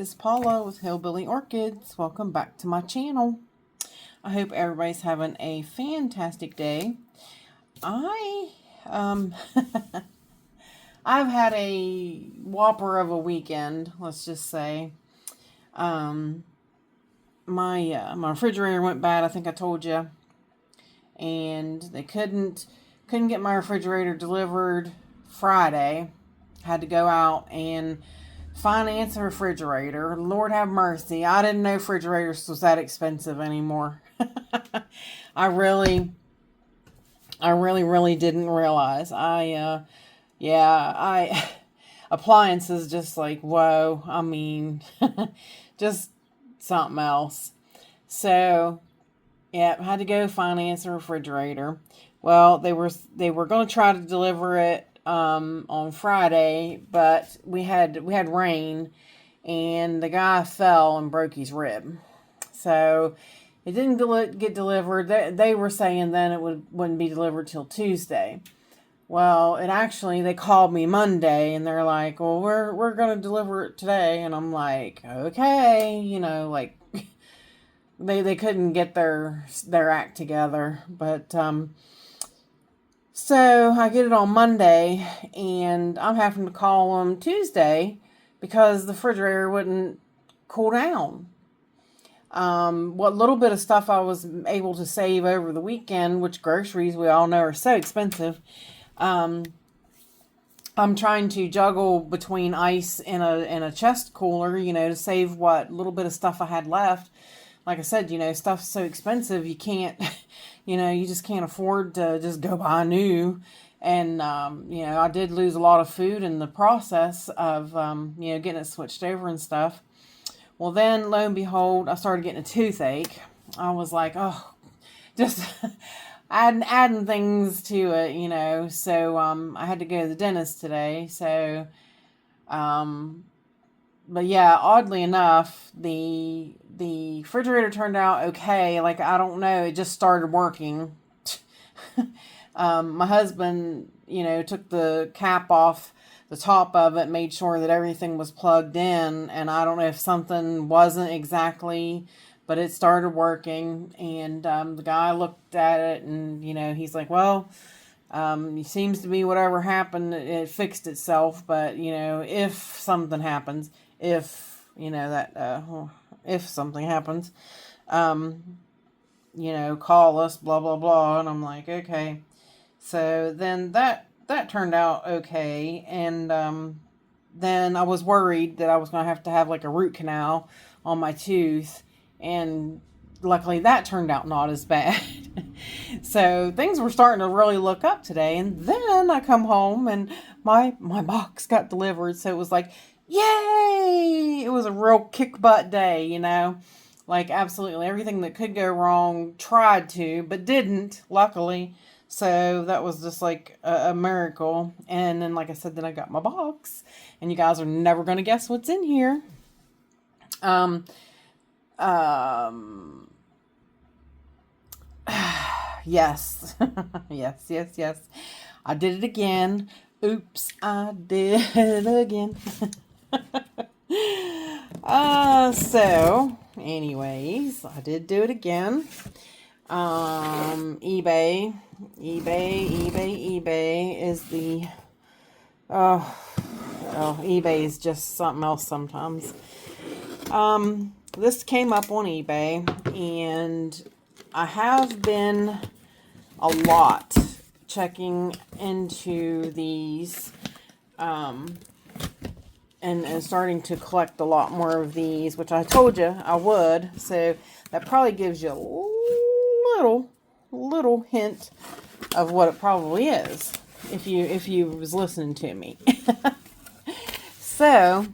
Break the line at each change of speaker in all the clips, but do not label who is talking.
is Paula with Hillbilly Orchids. Welcome back to my channel. I hope everybody's having a fantastic day. I've had a whopper of a weekend, let's just say. My refrigerator went bad, I think I told you. And they couldn't get my refrigerator delivered Friday. Had to go out and finance a refrigerator. Lord have mercy. I didn't know refrigerators was that expensive anymore. I really didn't realize. Appliances just like, whoa. I mean, just something else. So, yeah, had to go finance a refrigerator. Well, they were going to try to deliver it on Friday, but we had rain, and the guy fell and broke his rib. So it didn't get delivered. They were saying then it wouldn't be delivered till Tuesday. Well, they called me Monday, and they're like, well, we're going to deliver it today. And I'm like, okay, like they couldn't get their act together. But so I get it on Monday, and I'm having to call them Tuesday because the refrigerator wouldn't cool down. What little bit of stuff I was able to save over the weekend, which groceries we all know are so expensive, I'm trying to juggle between ice and a chest cooler, to save what little bit of stuff I had left. Like I said, stuff's so expensive, you can't, you just can't afford to just go buy new. And, I did lose a lot of food in the process of, getting it switched over and stuff. Well, then, lo and behold, I started getting a toothache. I was like, oh, just adding things to it, So, I had to go to the dentist today. So, but yeah, oddly enough, the refrigerator turned out okay. Like, I don't know, it just started working. My husband, took the cap off the top of it, made sure that everything was plugged in, and I don't know if something wasn't exactly, but it started working. And the guy looked at it, and he's like, well, it seems to be whatever happened, it fixed itself. But if something happens, if something happens, call us, blah blah blah. And I'm like, okay. So then that turned out okay. And then I was worried that I was going to have like a root canal on my tooth, and luckily that turned out not as bad. So things were starting to really look up today. And then I come home, and my box got delivered. So it was like, yay! It was a real kick butt day, like absolutely everything that could go wrong tried to, but didn't, luckily. So that was just like a miracle. And then, like I said, then I got my box, and you guys are never going to guess what's in here. Yes. yes. I did it again. Oops, I did it again. So anyways, I did do it again. eBay is the eBay is just something else sometimes. This came up on eBay, and I have been a lot checking into these, and starting to collect a lot more of these, which I told you I would. So that probably gives you a little hint of what it probably is, if you was listening to me. So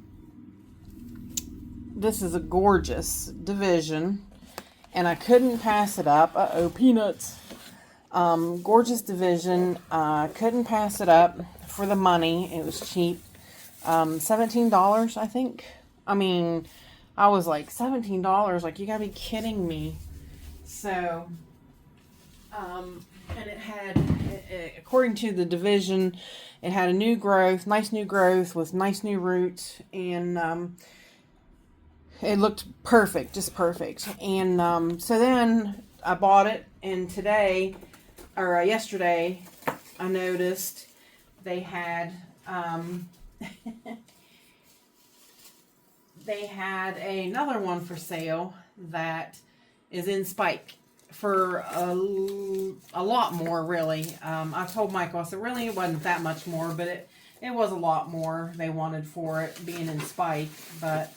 this is a gorgeous division, and I couldn't pass it up. Peanuts. Gorgeous division. Couldn't pass it up for the money. It was cheap. $17, I think. I mean, I was like, $17? Like, you gotta be kidding me. So, and it had, according to the division, it had a new growth, nice new growth with nice new roots, and it looked perfect, just perfect. And so then I bought it, and today, or yesterday, I noticed they had they had another one for sale that is in spike for a lot more, really. I told Michael, I said, really, it wasn't that much more, but it was a lot more they wanted for it being in spike. But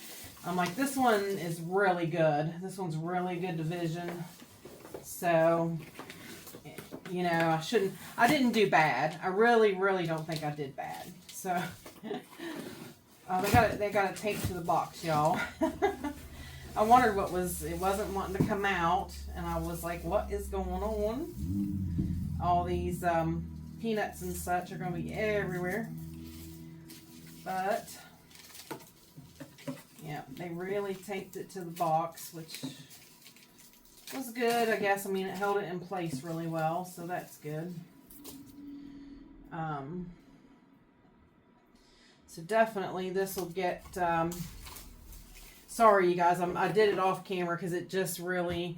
I'm like, this one is really good. This one's really good division. So, you know, I didn't do bad. I really, really don't think I did bad. So, they got it taped to the box, y'all. I wondered it wasn't wanting to come out, and I was like, what is going on? All these peanuts and such are going to be everywhere. But, yeah, they really taped it to the box, which was good, I guess. I mean, it held it in place really well, so that's good. So definitely this will get... sorry, you guys, I did it off camera because it just really,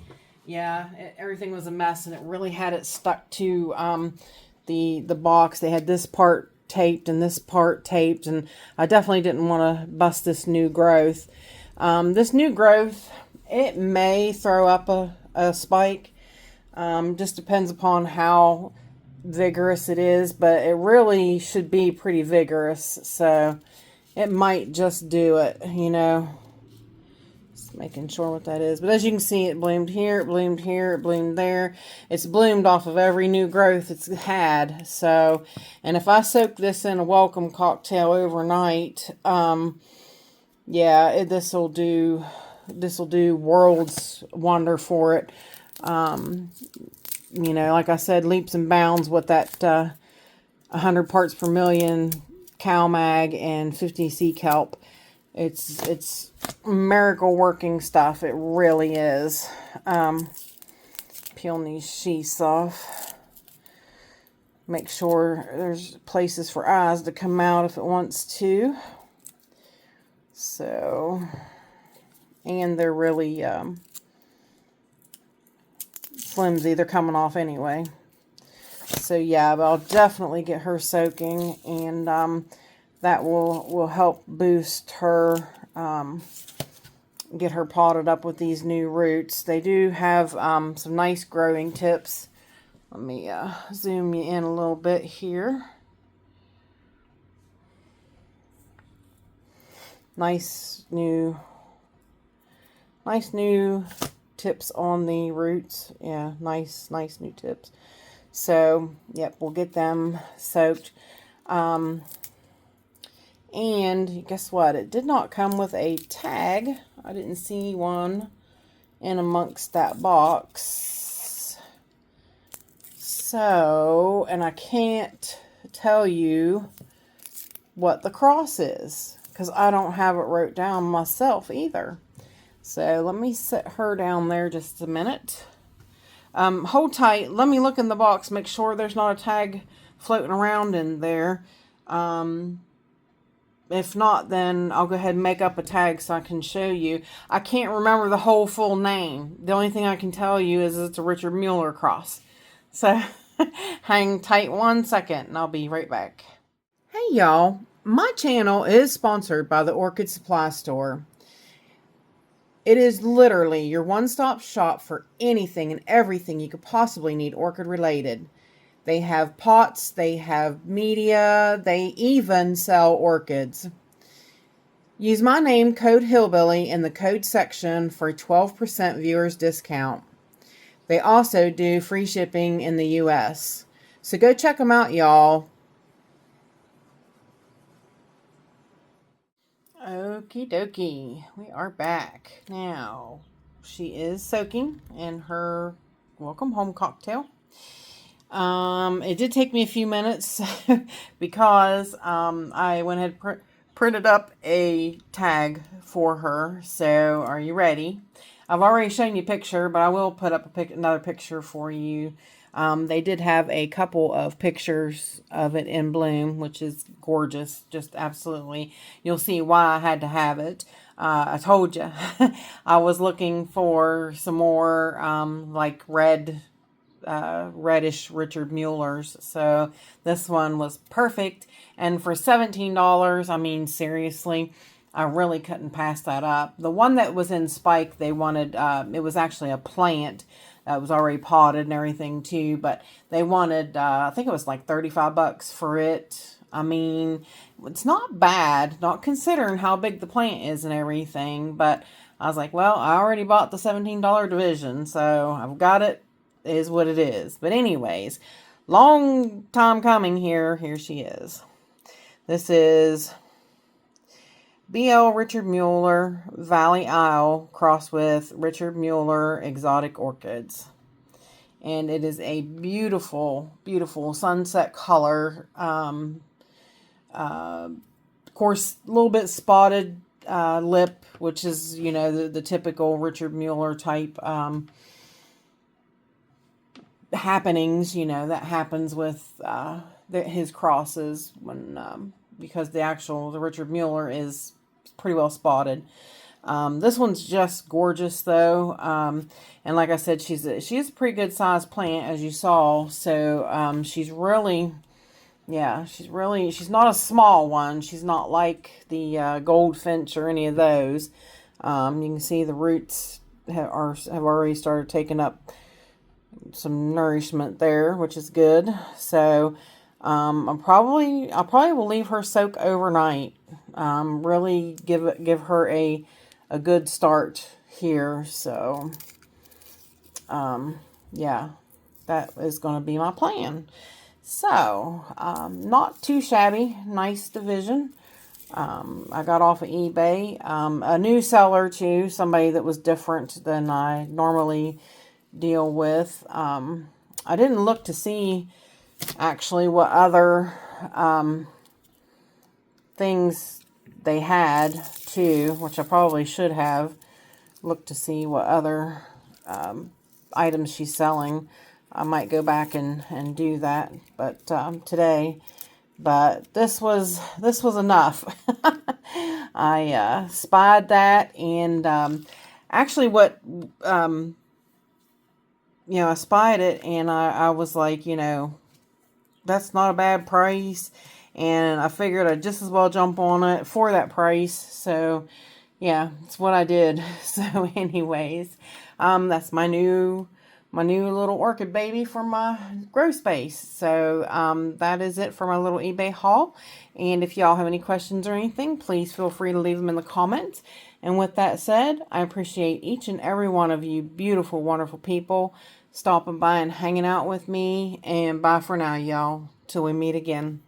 everything was a mess, and it really had it stuck to the box. They had this part taped and this part taped, and I definitely didn't want to bust this new growth. This new growth, it may throw up a spike. Just depends upon how vigorous it is, but it really should be pretty vigorous, so it might just do it, you know. Just making sure what that is. But as you can see, it bloomed here, it bloomed here, it bloomed there. It's bloomed off of every new growth it's had. So, and if I soak this in a welcome cocktail overnight, this will do world's wonder for it. You know, like I said, leaps and bounds with that 100 parts per million cow mag and 50 sea kelp. It's miracle working stuff. It really is. Peeling these sheaths off. Make sure there's places for eyes to come out if it wants to. So, and they're really flimsy. They're coming off anyway. So yeah, but I'll definitely get her soaking, and that will help boost her, get her potted up with these new roots. They do have some nice growing tips. Let me zoom you in a little bit here. Nice new tips on the roots. Yeah, nice new tips. So, yep, we'll get them soaked. And guess what? It did not come with a tag. I didn't see one in amongst that box. So, and I can't tell you what the cross is, because I don't have it wrote down myself either. So let me set her down there just a minute. Hold tight. Let me look in the box, make sure there's not a tag floating around in there. If not, then I'll go ahead and make up a tag so I can show you. I can't remember the whole full name. The only thing I can tell you is it's a Richard Mueller cross. So hang tight 1 second and I'll be right back. Hey y'all, my channel is sponsored by the Orchid Supply Store. It is literally your one-stop shop for anything and everything you could possibly need orchid related. They have pots, they have media, they even sell orchids. Use my name, code Hillbilly, in the code section for a 12% viewers discount. They also do free shipping in the US. So go check them out, y'all. Okie dokie, we are back. Now, she is soaking in her welcome home cocktail. It did take me a few minutes because I went ahead and printed up a tag for her. So, are you ready? I've already shown you a picture, but I will put up another picture for you. They did have a couple of pictures of it in bloom, which is gorgeous. Just absolutely. You'll see why I had to have it. I told you I was looking for some more like reddish Richard Muellers. So this one was perfect. And for $17, I mean, seriously, I really couldn't pass that up. The one that was in spike, they wanted, it was actually a plant that was already potted and everything too, but they wanted, I think it was like 35 bucks for it. I mean, it's not bad, not considering how big the plant is and everything, but I was like, well, I already bought the $17 division, so I've got it. It is what it is. But anyways, long time coming here. Here she is. This is BL Richard Mueller Valley Isle crossed with Richard Mueller Exotic Orchids. And it is a beautiful, beautiful sunset color. Of course, a little bit spotted lip, which is, you know, the typical Richard Mueller type happenings, you know, that happens with his crosses when because the Richard Mueller is pretty well spotted. This one's just gorgeous though, and like I said, she's a pretty good sized plant, as you saw. So she's really, yeah, she's not a small one. She's not like the goldfinch or any of those. You can see the roots have already started taking up some nourishment there, which is good. So I'll probably will leave her soak overnight. Really give her a good start here. So yeah, that is going to be my plan. So not too shabby, nice division. I got off of eBay. A new seller too, somebody that was different than I normally deal with. I didn't look to see actually what other things they had too, which I probably should have looked to see what other items she's selling. I might go back and do that, but today. But this was enough. I spied that, and actually what you know, I spied it, and I was like, you know, that's not a bad price, and I figured I'd just as well jump on it for that price. So yeah, it's what I did. So anyways, that's my new little orchid baby for my grow space. So that is it for my little eBay haul. And if y'all have any questions or anything, please feel free to leave them in the comments. And with that said, I appreciate each and every one of you beautiful, wonderful people stopping by and hanging out with me. And bye for now, y'all. Till we meet again.